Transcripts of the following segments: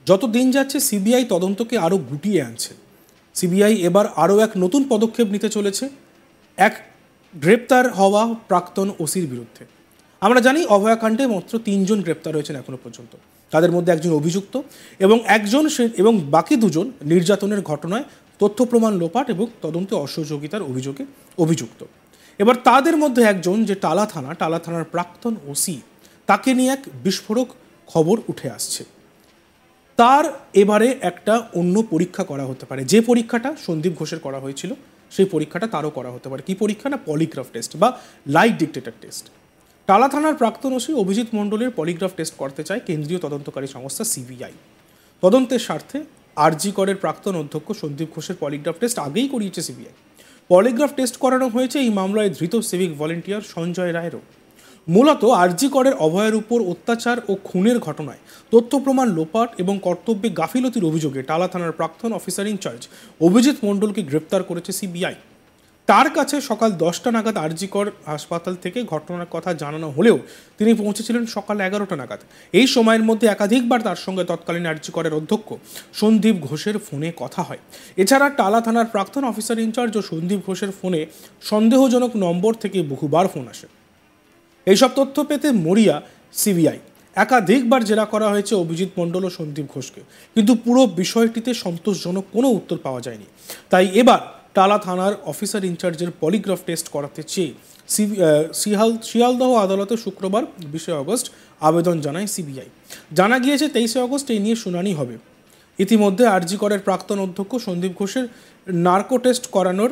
যত দিন যাচ্ছে সিবিআই তদন্তকে আরও গুটিয়ে আনছে। সিবিআই এবার আরও এক নতুন পদক্ষেপ নিতে চলেছে এক গ্রেপ্তার হওয়া প্রাক্তন ওসির বিরুদ্ধে। আমরা জানি অভয়াকাণ্ডে মাত্র 3 জন গ্রেপ্তার হয়েছেন এখনো পর্যন্ত। তাদের মধ্যে একজন অভিযুক্ত এবং বাকি 2 জন নির্যাতনের ঘটনায় তথ্য প্রমাণ লোপাট এবং তদন্তে অসহযোগিতার অভিযোগে অভিযুক্ত। এবার তাদের মধ্যে একজন যে টালা থানার প্রাক্তন ওসি, তাকে নিয়ে এক বিস্ফোরক খবর উঠে আসছে। তার এবারে একটা অন্য পরীক্ষা করা হতে পারে। যে পরীক্ষাটা সন্দীপ ঘোষের করা হয়েছিল সেই পরীক্ষাটা তারও করা হতে পারে। কি পরীক্ষা? না, পলিগ্রাফ টেস্ট বা লাই ডিটেক্টর টেস্ট। টালা থানার প্রাক্তন ওসি অভিজিৎ মণ্ডলের পলিগ্রাফ টেস্ট করতে চায় কেন্দ্রীয় তদন্তকারী সংস্থা সিবিআই। তদন্তের স্বার্থে আরজি করের প্রাক্তন অধ্যক্ষ সন্দীপ ঘোষের পলিগ্রাফ টেস্ট আগেই করিয়েছে সিবিআই। পলিগ্রাফ টেস্ট করানো হয়েছে এই মামলায় ধৃত সিভিক ভলেন্টিয়ার সঞ্জয় রায়েরও। মূলত আরজি করের অভয়ের উপর অত্যাচার ও খুনের ঘটনায় তথ্য প্রমাণ লোপাট এবং কর্তব্যে গাফিলতির অভিযোগে টালা থানার প্রাক্তন অফিসার ইনচার্জ অভিজিৎ মণ্ডলকে গ্রেপ্তার করেছে সিবিআই। তার কাছে সকাল 10টা নাগাদ আরজি কর হাসপাতাল থেকে ঘটনার কথা জানানো হলেও তিনি পৌঁছেছিলেন সকাল 11টা নাগাদ। এই সময়ের মধ্যে একাধিকবার তার সঙ্গে তৎকালীন আরজি করের অধ্যক্ষ সন্দীপ ঘোষের ফোনে কথা হয়। এছাড়া টালা থানার প্রাক্তন অফিসার ইনচার্জ ও সন্দীপ ঘোষের ফোনে সন্দেহজনক নম্বর থেকে বহুবার ফোন আসে। এইসব তথ্য পেতে মরিয়া সিবিআই। একাধিকবার জেরা করা হয়েছে অভিজিৎ মণ্ডল ও সন্দীপ ঘোষকে, কিন্তু পুরো বিষয়টিতে সন্তোষজনক কোনো উত্তর পাওয়া যায়নি। তাই এবার টালা থানার অফিসার ইনচার্জের পলিগ্রাফ টেস্ট করাতে চেয়ে শিয়ালদহ আদালতে শুক্রবার 20 আগস্ট আবেদন জানায় সিবিআই। জানা গিয়েছে 23 আগস্ট এই নিয়ে শুনানি হবে। ইতিমধ্যে আরজি করের প্রাক্তন অধ্যক্ষ সন্দীপ ঘোষের নার্কো টেস্ট করানোর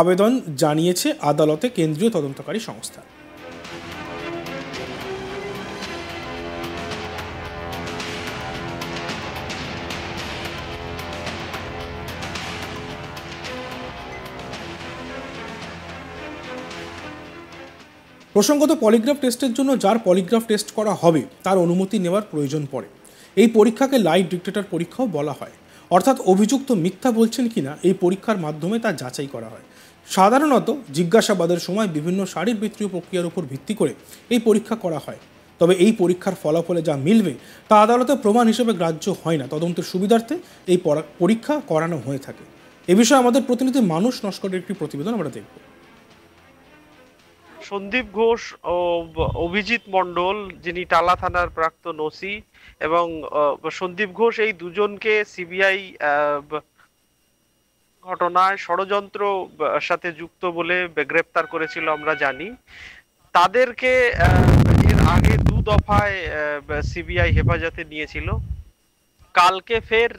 আবেদন জানিয়েছে আদালতে কেন্দ্রীয় তদন্তকারী সংস্থা। প্রসঙ্গত, পলিগ্রাফ টেস্টের জন্য যার পলিগ্রাফ টেস্ট করা হবে তার অনুমতি নেওয়ার প্রয়োজন পড়ে। এই পরীক্ষাকে লাই ডিটেক্টর পরীক্ষাও বলা হয়। অর্থাৎ অভিযুক্ত মিথ্যা বলছেন কিনা এই পরীক্ষার মাধ্যমে তা যাচাই করা হয়। সাধারণত জিজ্ঞাসাবাদের সময় বিভিন্ন শারীরবৃত্তীয় প্রক্রিয়ার উপর ভিত্তি করে এই পরীক্ষা করা হয়। তবে এই পরীক্ষার ফলাফলে যা মিলবে তা আদালতে প্রমাণ হিসেবে গ্রাহ্য হয় না। তদন্তের সুবিধার্থে এই পরীক্ষা করানো হয়ে থাকে। এ বিষয়ে আমাদের প্রতিনিধি মানুষ নস্করের একটি প্রতিবেদন আমরা দেখব। সন্দীপ ঘোষ ও অভিজিৎ মণ্ডল, যিনি টালা থানার প্রাক্তন ওসি, এবং সন্দীপ ঘোষ, এই দুজনকে সিবিআই ঘটনায় ষড়যন্ত্র সাথে যুক্ত বলে গ্রেপ্তার করেছিল আমরা জানি। তাদেরকে এর আগে 2 দফায় সিবিআই হেফাজতে নিয়েছিল। কালকে ফের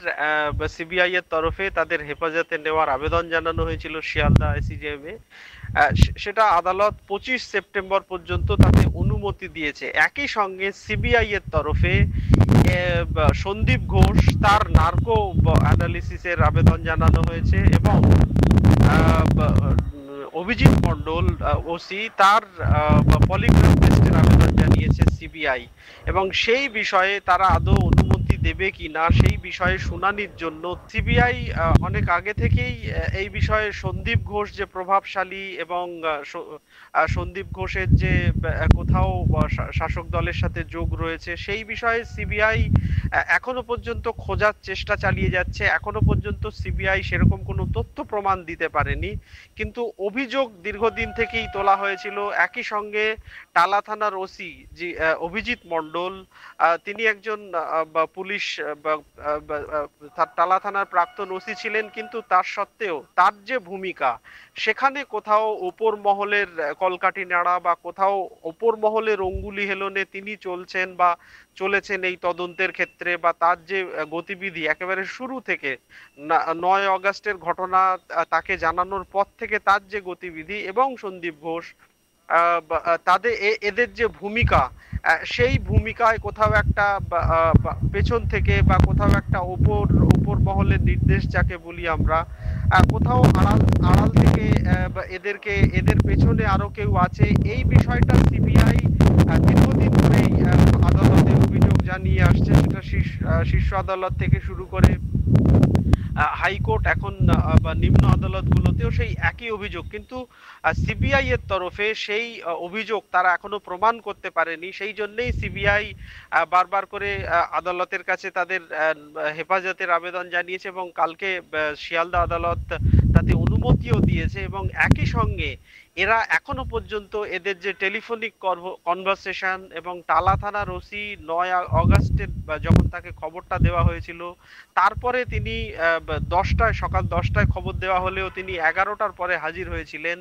সিবিআই এর তরফে তাদের হেফাজতে নেওয়ার আবেদন জানানো হয়েছিল শিয়ালদা এসিজেএম এ। সেটা আদালত 25 সেপ্টেম্বর পর্যন্ত তাতে অনুমতি দিয়েছে। একই সঙ্গে সিবিআই এর তরফে সন্দীপ ঘোষ তার নার্কো অ্যানালিসিসের আবেদন জানানো হয়েছে এবং অভিজিৎ মণ্ডল ওসি তার পলিগ্রাফ টেস্টের আবেদন জানিয়েছে সিবিআই, এবং সেই বিষয়ে তারা আদৌ অনুমতি দেবে কিনা সেই বিষয়ে শুনানির জন্য সিবিআই অনেক আগে থেকেই এই বিষয়ে সন্দীপ ঘোষ যে প্রভাবশালী এবং সন্দীপ ঘোষের যে কোথাও শাসক দলের সাথে যোগ রয়েছে সেই বিষয়ে সিবিআই এখনো পর্যন্ত খোঁজার চেষ্টা চালিয়ে যাচ্ছে। এখনো পর্যন্ত সিবিআই সেরকম কোনো তথ্য প্রমাণ দিতে পারেনি, কিন্তু অভিযোগ দীর্ঘদিন থেকেই তোলা হয়েছিল। একই সঙ্গে টালা থানার ওসি যে অভিজিৎ মণ্ডল, তিনি একজন পুলিশ টালা থানার প্রাক্তন ওসি ছিলেন, কিন্তু তার সত্ত্বেও তার যে ভূমিকা সেখানে কোথাও ওপর মহলের কলকাঠি নাড়া বা কোথাও ওপর মহলের অঙ্গুলি হেলনে তিনি চলছেন বা চলেছেন এই তদন্তের ক্ষেত্রে, বা তার যে গতিবিধি একেবারে শুরু থেকে 9 আগস্টের ঘটনা তাকে জানানোর পর থেকে তার যে গতিবিধি এবং সন্দীপ ঘোষ তাদের এদের যে ভূমিকা, সেই ভূমিকায় কোথাও একটা পেছন থেকে বা কোথাও একটা ওপর মহলের নির্দেশ যাকে বলি আমরা, কোথাও আড়াল থেকে এদের পেছনে আরো কেউ আছে, এই বিষয়টা সিবিআই দীর্ঘদিন ধরেই আদালতে অভিযোগ জানিয়ে আসছে। সেটা শীর্ষ আদালত থেকে শুরু করে হাইকোর্ট এখন বা নিম্ন আদালতগুলোতেও সেই একই অভিযোগ, কিন্তু সিবিআই এর তরফে সেই অভিযোগ তারা এখনো প্রমাণ করতে পারেনি। সেই জন্যই সিবিআই বারবার করে আদালতের কাছে তাদের হেফাজতের আবেদন জানিয়েছে এবং কালকে শিয়ালদা আদালত তাতে অনুমতিও দিয়েছে। এবং একই সঙ্গে এরা এখনো পর্যন্ত এদের যে টেলিফোনিক কনভারসেশন এবং টালা থানার ওসি 9 আগস্টে যখন তাকে খবরটা দেওয়া হয়েছিল, তারপরে তিনি সকাল 10টায় খবর দেওয়া হলেও তিনি 11টার পরে হাজির হয়েছিলেন।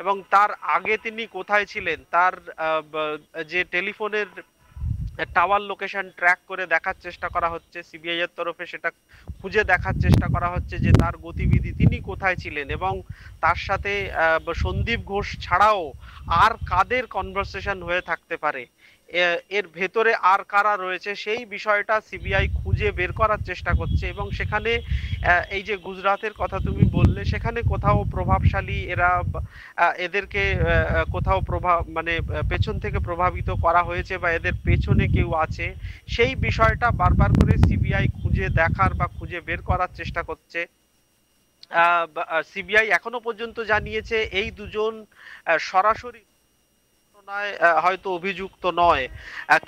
এবং তার আগে তিনি কোথায় ছিলেন, তার যে টেলিফোনের টাওয়ার লোকেশন ট্র্যাক করে দেখার চেষ্টা করা হচ্ছে, সিবিআই এর তরফে সেটা খুঁজে দেখার চেষ্টা করা হচ্ছে যে তার গতিবিধি, তিনি কোথায় ছিলেন এবং তার সাথে সন্দীপ ঘোষ ছাড়াও আর কাদের কনভারসেশন হয়ে থাকতে পারে, এর ভেতরে আর কারা রয়েছে সেই বিষয়টা সিবিআই খুঁজে বের করার চেষ্টা করছে। এবং সেখানে এই যে গুজরাটের কথা তুমি বললে, সেখানে কোথাও প্রভাবশালী এরা এদেরকে কোথাও মানে পেছন থেকে প্রভাবিত করা হয়েছে বা এদের পেছনে কেউ আছে, সেই বিষয়টা বারবার করে সিবিআই খুঁজে দেখার বা খুঁজে বের করার চেষ্টা করছে। সিবিআই এখনো পর্যন্ত জানিয়েছে এই দুজন সরাসরি হয়তো অভিযুক্ত নয়,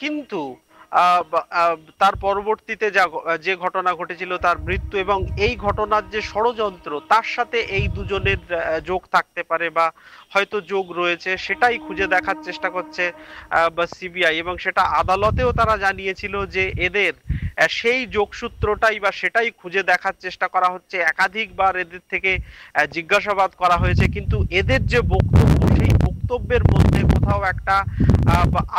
কিন্তু তার পরবর্তীতে যে ঘটনা ঘটেছিল, তার মৃত্যু এবং এই ঘটনার যে ষড়যন্ত্র, তার সাথে এই দুজনের যোগ থাকতে পারে বা হয়তো যোগ রয়েছে, সেটাই খুঁজে দেখার চেষ্টা করছে বা সিবিআই। এবং সেটা আদালতেও তারা জানিয়েছিল যে এদের সেই যোগসূত্রটাই বা সেটাই খুঁজে দেখার চেষ্টা করা হচ্ছে। একাধিকবার এদের থেকে জিজ্ঞাসাবাদ করা হয়েছে, কিন্তু এদের যে বক্তব্য, সেই বক্তব্যের মধ্যে কোথাও একটা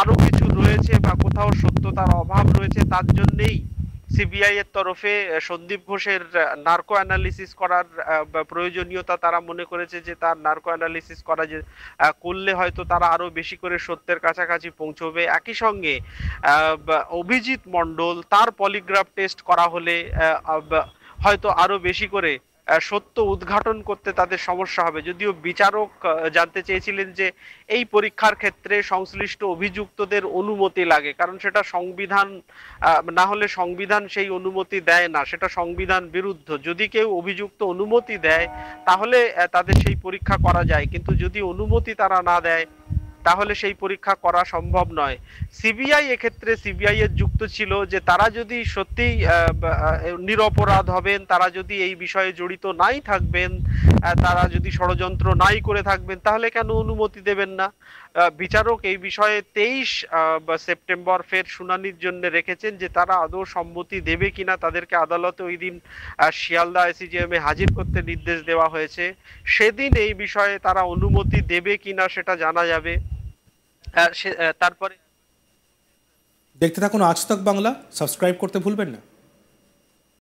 আরো কিছু রয়েছে বা কোথাও সত্যতার অভাব রয়েছে। তার জন্যই সিবিআই এর তরফে সন্দীপ ঘোষের নার্কো অ্যানালিসিস করার প্রয়োজনীয়তা তারা মনে করেছে, যে তার নার্কো অ্যানালিসিস করা যে করলে হয়তো তারা আরো বেশি করে সত্যের কাছাকাছি পৌঁছবে। একই সঙ্গে অভিজিৎ মণ্ডল, তার পলিগ্রাফ টেস্ট করা হলে হয়তো আরো বেশি করে সত্য উদ্ঘাটন করতে তাদের সমস্যা হবে। যদিও বিচারক জানতে চেয়েছিলেন যে এই পরীক্ষার ক্ষেত্রে সংশ্লিষ্ট অভিযুক্তদের অনুমতি লাগে, কারণ সেটা সংবিধান না হলে সংবিধান সেই অনুমতি দেয় না, সেটা সংবিধান বিরুদ্ধ। যদি কেউ অভিযুক্ত অনুমতি দেয় তাহলে তাদের সেই পরীক্ষা করা যায়, কিন্তু যদি অনুমতি তারা না দেয় তাহলে সেই পরীক্ষা করা সম্ভব নয়। সিবিআই এক্ষেত্রে সিবিআই এর যুক্ত ছিল যে তারা যদি সত্যি নিরপরাধ হবেন, তারা যদি এই বিষয়ে জড়িত নাই থাকবেন, তারা যদি ষড়যন্ত্র নাই করে থাকবেন, তাহলে কেন অনুমতি দেবেন না। বিচারক এই বিষয়ে 23 সেপ্টেম্বর ফের শুনানির জন্য রেখেছেন, যে তারা আদৌ সম্মতি দেবে কিনা। তাদেরকে আদালতে ওই দিন শিয়ালদা আইসিজেএম এ হাজির করতে নির্দেশ দেওয়া হয়েছে, সেদিন এই বিষয়ে তারা অনুমতি দেবে কিনা সেটা জানা যাবে। তারপরে দেখতে থাকুন আজ তক বাংলা, সাবস্ক্রাইব করতে ভুলবেন না।